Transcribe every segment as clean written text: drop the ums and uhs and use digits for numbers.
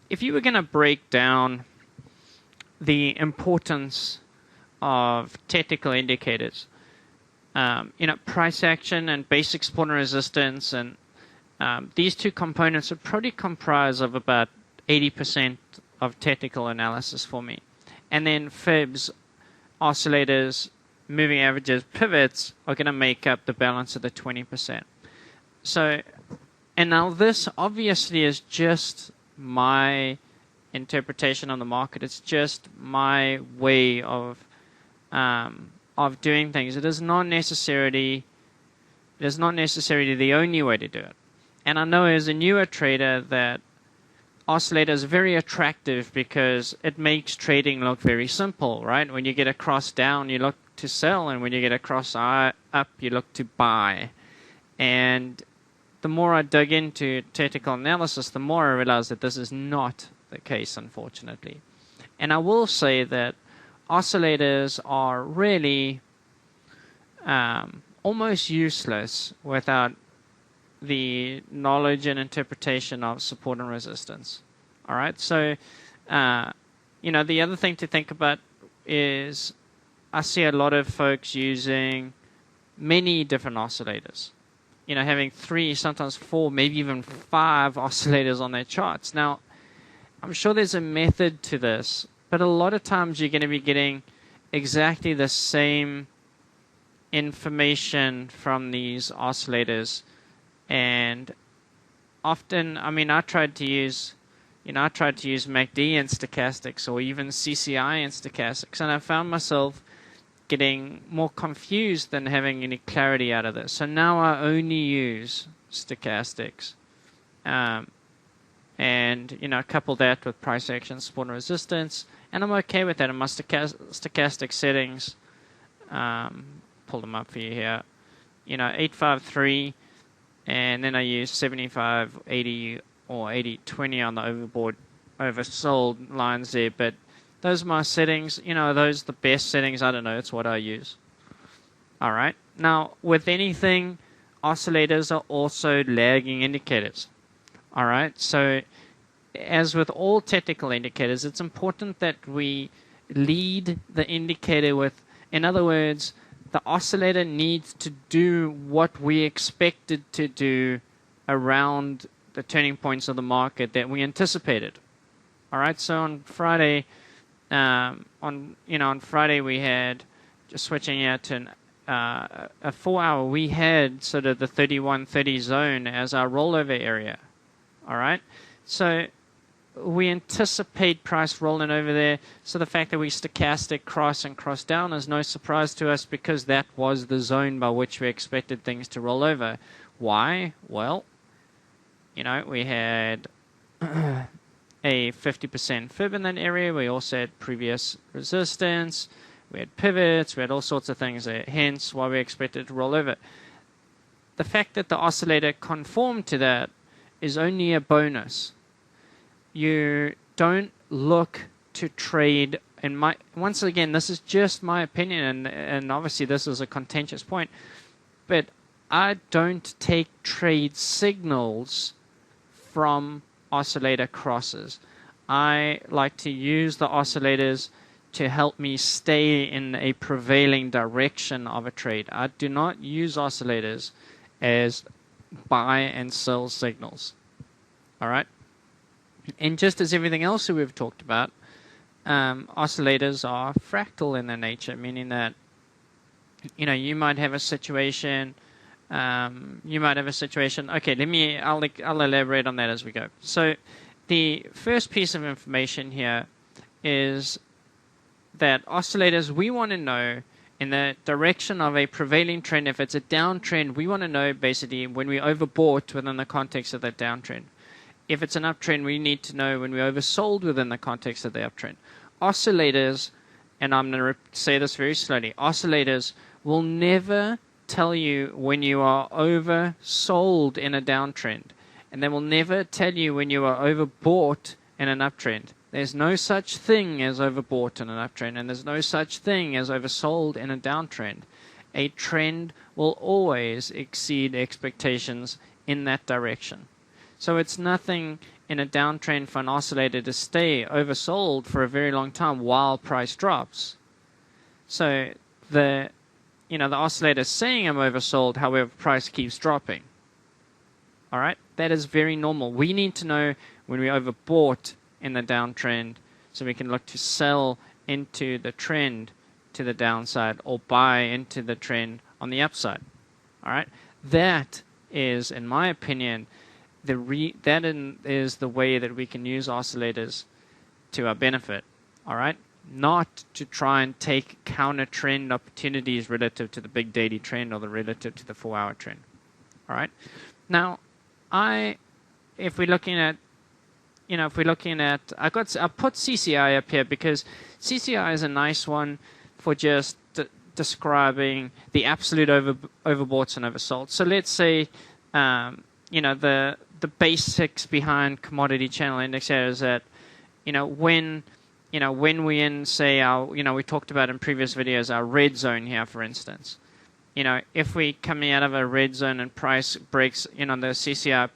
if you were going to break down the importance of technical indicators, price action and basic support and resistance, and these two components would probably comprise of about 80% of technical analysis for me. And then fibs, oscillators, moving averages, pivots are going to make up the balance of the 20%. So, and now this obviously is just my interpretation on the market. It's just my way of doing things. It is not necessarily the only way to do it. And I know as a newer trader that oscillator is very attractive because it makes trading look very simple, right? When you get a cross down, you look to sell, and when you get a cross up, you look to buy. And the more I dug into technical analysis, the more I realized that this is not the case, unfortunately. And I will say that oscillators are really almost useless without the knowledge and interpretation of support and resistance. All right, so the other thing to think about is I see a lot of folks using many different oscillators. Having 3, sometimes 4, maybe even 5 oscillators on their charts. Now, I'm sure there's a method to this, but a lot of times you're going to be getting exactly the same information from these oscillators. And often, I tried to use MACD and stochastics, or even CCI and stochastics, and I found myself getting more confused than having any clarity out of this. So now I only use stochastics, and couple that with price action, support and resistance, and I'm okay with that in my stochastic settings. Pull them up for you here. 853. And then I use 75, 80, or 80-20 on the oversold lines there. But those are my settings. Those are the best settings. I don't know. It's what I use. All right. Now, with anything, oscillators are also lagging indicators. All right. So, as with all technical indicators, it's important that we lead the indicator with, in other words, the oscillator needs to do what we expect it to do around the turning points of the market that we anticipated. All right. So on Friday, on Friday we had, just switching out to a 4-hour. We had sort of the 3130 zone as our rollover area. All right. So we anticipate price rolling over there. So the fact that we stochastic cross and cross down is no surprise to us, because that was the zone by which we expected things to roll over. Why? Well, we had a 50% fib in that area. We also had previous resistance. We had pivots. We had all sorts of things there. Hence why we expected it to roll over. The fact that the oscillator conformed to that is only a bonus. You don't look to trade, and once again, this is just my opinion, and obviously this is a contentious point, but I don't take trade signals from oscillator crosses. I like to use the oscillators to help me stay in a prevailing direction of a trade. I do not use oscillators as buy and sell signals. All right? And just as everything else that we've talked about, oscillators are fractal in their nature, meaning that you might have a situation. Okay, I'll elaborate on that as we go. So, the first piece of information here is that oscillators, we want to know in the direction of a prevailing trend. If it's a downtrend, we want to know basically when we overbought within the context of that downtrend. If it's an uptrend, we need to know when we oversold within the context of the uptrend. Oscillators, and I'm going to say this very slowly, oscillators will never tell you when you are oversold in a downtrend, and they will never tell you when you are overbought in an uptrend. There's no such thing as overbought in an uptrend, and there's no such thing as oversold in a downtrend. A trend will always exceed expectations in that direction. So it's nothing in a downtrend for an oscillator to stay oversold for a very long time while price drops. So the oscillator is saying I'm oversold, however, price keeps dropping. All right, that is very normal. We need to know when we overbought in the downtrend so we can look to sell into the trend to the downside or buy into the trend on the upside. All right, that is, in my opinion, is the way that we can use oscillators to our benefit. All right, not to try and take counter trend opportunities relative to the big daily trend or the relative to the 4-hour trend. All right, now if we're looking at I put CCI up here because CCI is a nice one for just describing the absolute overboughts and oversold. So let's say the basics behind commodity channel index here is that when we in, say, our we talked about in previous videos our red zone here, for instance, if we coming out of a red zone and price breaks, the CCI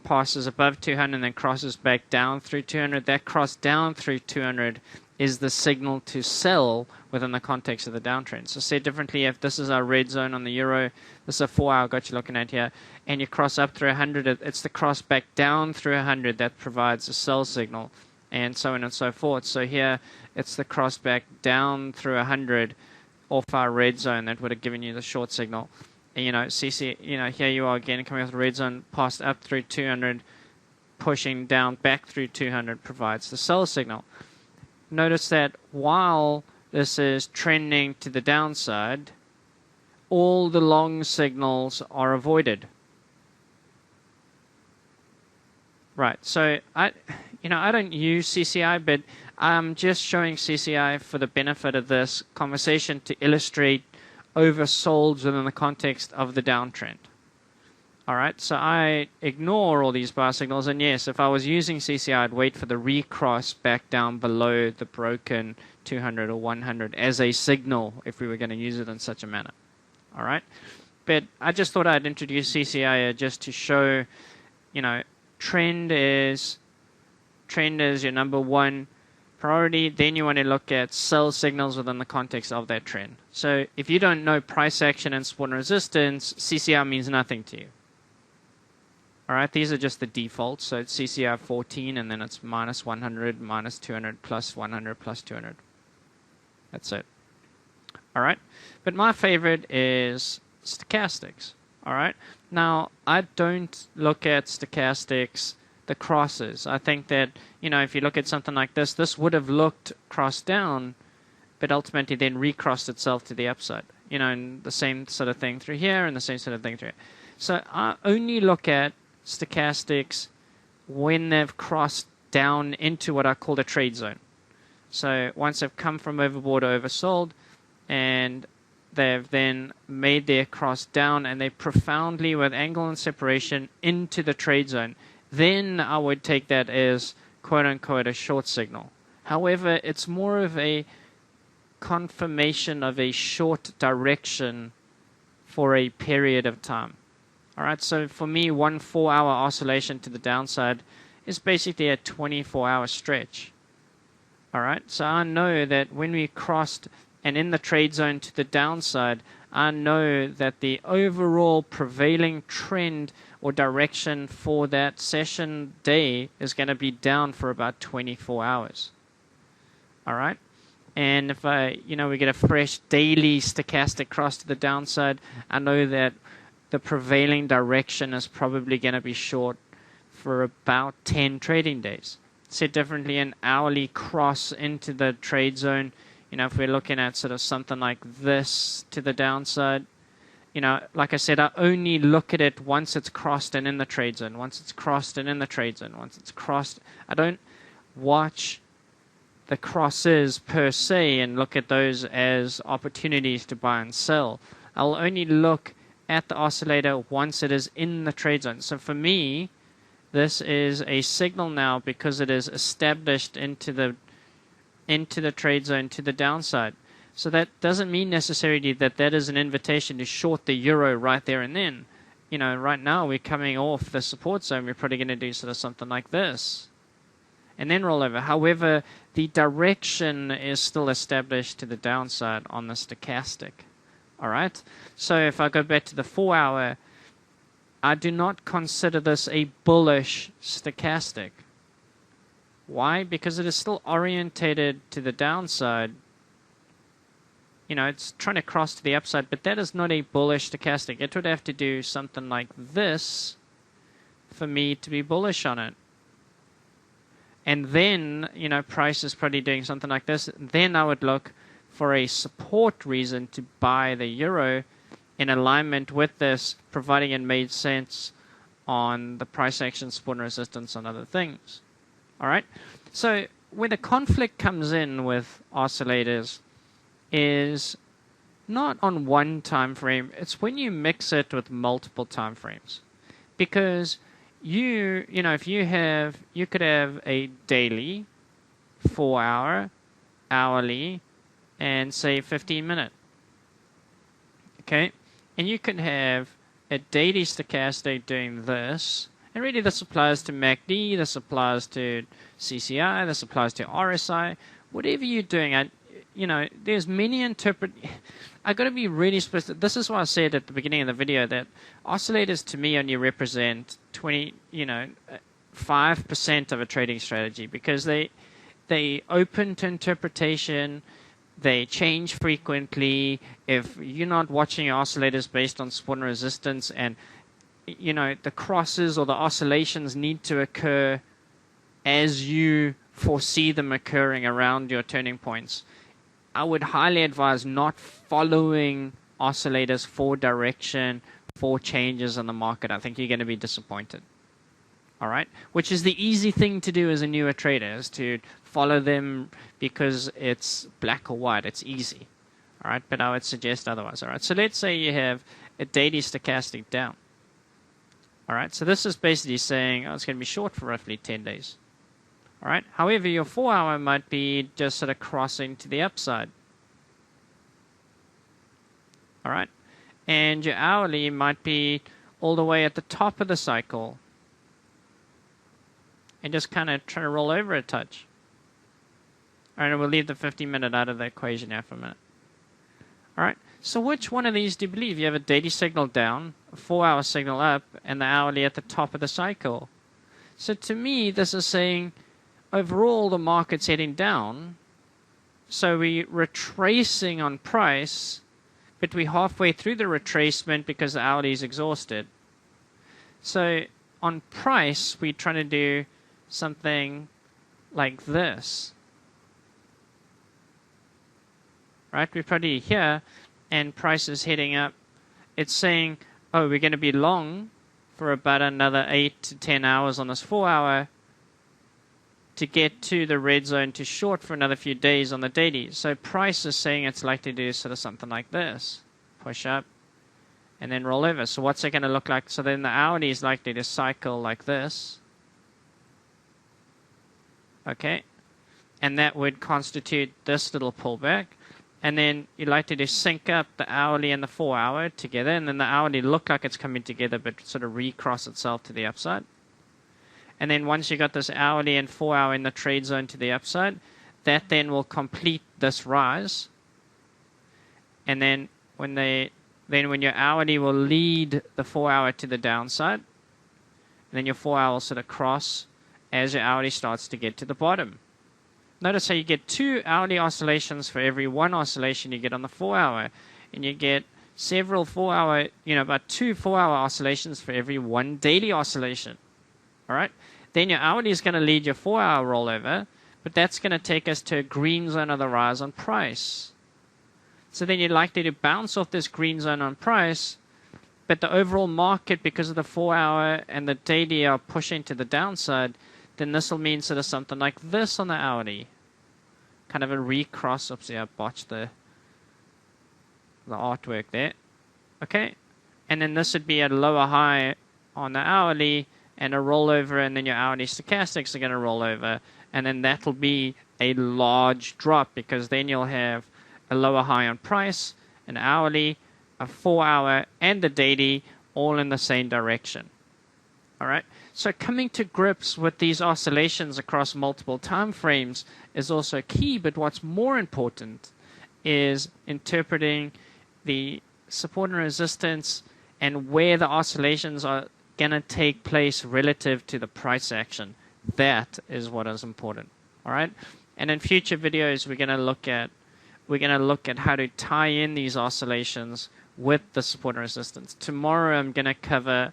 passes above 200 and then crosses back down through 200, that cross down through 200 is the signal to sell within the context of the downtrend. So said differently, if this is our red zone on the euro, this is a 4-hour got you looking at here, and you cross up through 100, it's the cross back down through 100 that provides a sell signal, and so on and so forth. So here, it's the cross back down through 100 off our red zone that would have given you the short signal. And, here you are again coming off the red zone, passed up through 200, pushing down back through 200 provides the sell signal. Notice that while this is trending to the downside, all the long signals are avoided. Right, so I don't use CCI, but I'm just showing CCI for the benefit of this conversation to illustrate oversolds within the context of the downtrend. All right, so I ignore all these bar signals, and yes, if I was using CCI, I'd wait for the recross back down below the broken 200 or 100 as a signal if we were going to use it in such a manner. All right, but I just thought I'd introduce CCI just to show, trend is your number one priority. Then you want to look at sell signals within the context of that trend. So if you don't know price action and support and resistance, CCI means nothing to you. All right, these are just the defaults. So it's CCI 14, and then it's minus 100, minus 200, plus 100, plus 200. That's it. All right, but my favorite is stochastics. All right, now I don't look at stochastics, the crosses. I think that, if you look at something like this, this would have looked crossed down, but ultimately then recrossed itself to the upside. And the same sort of thing through here, and the same sort of thing through here. So I only look at stochastics when they've crossed down into what I call the trade zone. So once they've come from overbought or oversold, and they've then made their cross down, and they profoundly, with angle and separation, into the trade zone, then I would take that as quote-unquote a short signal. However, it's more of a confirmation of a short direction for a period of time. All right, so for me, one 4-hour oscillation to the downside is basically a 24-hour stretch. All right, so I know that when we crossed and in the trade zone to the downside, I know that the overall prevailing trend or direction for that session day is going to be down for about 24 hours. All right, and if we get a fresh daily stochastic cross to the downside, I know that the prevailing direction is probably going to be short for about 10 trading days. Said differently, an hourly cross into the trade zone, if we're looking at sort of something like this to the downside, like I said, I only look at it once it's crossed and in the trade zone, once it's crossed and in the trade zone, once it's crossed. I don't watch the crosses per se and look at those as opportunities to buy and sell. I'll only look at the oscillator once it is in the trade zone. So for me, this is a signal now because it is established into the trade zone to the downside. So that doesn't mean necessarily that is an invitation to short the euro right there and then. right now we're coming off the support zone. We're probably going to do sort of something like this. And then roll over. However, the direction is still established to the downside on the stochastic. All right? So if I go back to the 4 hour, I do not consider this a bullish stochastic. Why? Because it is still orientated to the downside. It's trying to cross to the upside, but that is not a bullish stochastic. It would have to do something like this for me to be bullish on it. And then, price is probably doing something like this. Then I would look for a support reason to buy the euro in alignment with this, providing it made sense on the price action, support and resistance, and other things. All right? So where the conflict comes in with oscillators is not on one time frame. It's when you mix it with multiple time frames. Because if you could have a daily, 4 hour, hourly, and say 15 minute. Okay? And you could have a daily stochastic doing this. And really this applies to MACD, this applies to CCI, this applies to RSI. Whatever you're doing, there's many I got to be really specific. This is why I said at the beginning of the video that oscillators to me only represent 5% of a trading strategy, because they open to interpretation, they change frequently. If you're not watching oscillators based on support and resistance, and the crosses or the oscillations need to occur as you foresee them occurring around your turning points, I would highly advise not following oscillators for direction, for changes in the market. I think you're going to be disappointed. All right? Which is the easy thing to do as a newer trader, is to follow them because it's black or white. It's easy. All right? But I would suggest otherwise. All right? So let's say you have a daily stochastic down. All right? So this is basically saying, it's going to be short for roughly 10 days. All right. However, your 4 hour might be just sort of crossing to the upside. All right. And your hourly might be all the way at the top of the cycle and just kind of try to roll over a touch. All right. And we'll leave the 50-minute out of the equation now for a minute. All right. So which one of these do you believe? You have a daily signal down, a 4 hour signal up, and the hourly at the top of the cycle. So to me, this is saying, overall, the market's heading down, so we're retracing on price, but we're halfway through the retracement because the hourly is exhausted. So on price, we're trying to do something like this. Right? We're probably here, and price is heading up. It's saying, we're going to be long for about another 8 to 10 hours on this 4 hour, to get to the red zone, to short for another few days on the daily. So price is saying it's likely to do sort of something like this. Push up and then roll over. So what's it going to look like? So then the hourly is likely to cycle like this. Okay. And that would constitute this little pullback. And then you're likely to sync up the hourly and the 4 hour together. And then the hourly look like it's coming together, but sort of recross itself to the upside. And then once you got this hourly and 4 hour in the trade zone to the upside, that then will complete this rise. And then when your hourly will lead the 4 hour to the downside, and then your 4 hour will sort of cross as your hourly starts to get to the bottom. Notice how you get 2 hourly oscillations for every 1 oscillation you get on the 4 hour, and you get several 4 hour, about 2 4 hour oscillations for every 1 daily oscillation. All right? Then your hourly is going to lead your 4 hour rollover, but that's going to take us to a green zone of the rise on price. So then you're likely to bounce off this green zone on price, but the overall market, because of the 4 hour and the daily, are pushing to the downside. Then this will mean sort of something like this on the hourly. Kind of a recross. Oops, I botched the artwork there. Okay? And then this would be a lower high on the hourly, and a rollover, and then your hourly stochastics are going to roll over, and then that'll be a large drop, because then you'll have a lower high on price, an hourly, a 4 hour, and the daily all in the same direction. All right. So coming to grips with these oscillations across multiple time frames is also key, but what's more important is interpreting the support and resistance and where the oscillations are going to take place relative to the price action. That is what is important. All right. And in future videos, we're going to look at how to tie in these oscillations with the support and resistance. Tomorrow, I'm going to cover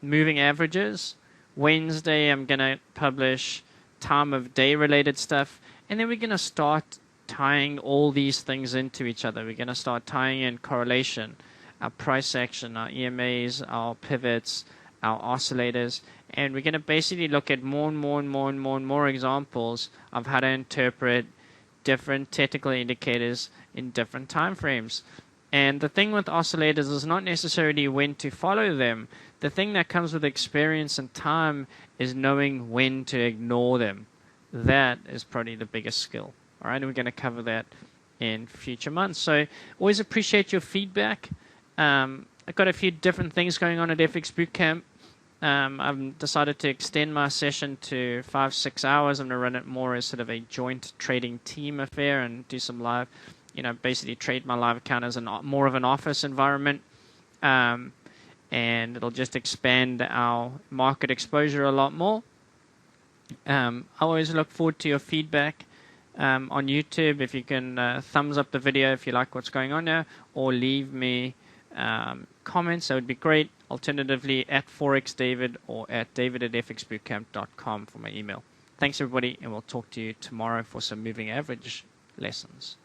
moving averages. Wednesday, I'm going to publish time of day related stuff. And then we're going to start tying all these things into each other. We're going to start tying in correlation, our price action, our EMAs, our pivots, our oscillators. And we're going to basically look at more and more examples of how to interpret different technical indicators in different time frames. And the thing with oscillators is not necessarily when to follow them. The thing that comes with experience and time is knowing when to ignore them. That is probably the biggest skill. All right, and we're going to cover that in future months. So always appreciate your feedback. I've got a few different things going on at FX Bootcamp. I've decided to extend my session to 5-6 hours. I'm going to run it more as sort of a joint trading team affair and do some live, basically trade my live account as more of an office environment. And it'll just expand our market exposure a lot more. I always look forward to your feedback on YouTube. If you can thumbs up the video if you like what's going on there, or leave me comments, that would be great. Alternatively, at ForexDavid or at david@fxbootcamp.com for my email. Thanks, everybody, and we'll talk to you tomorrow for some moving average lessons.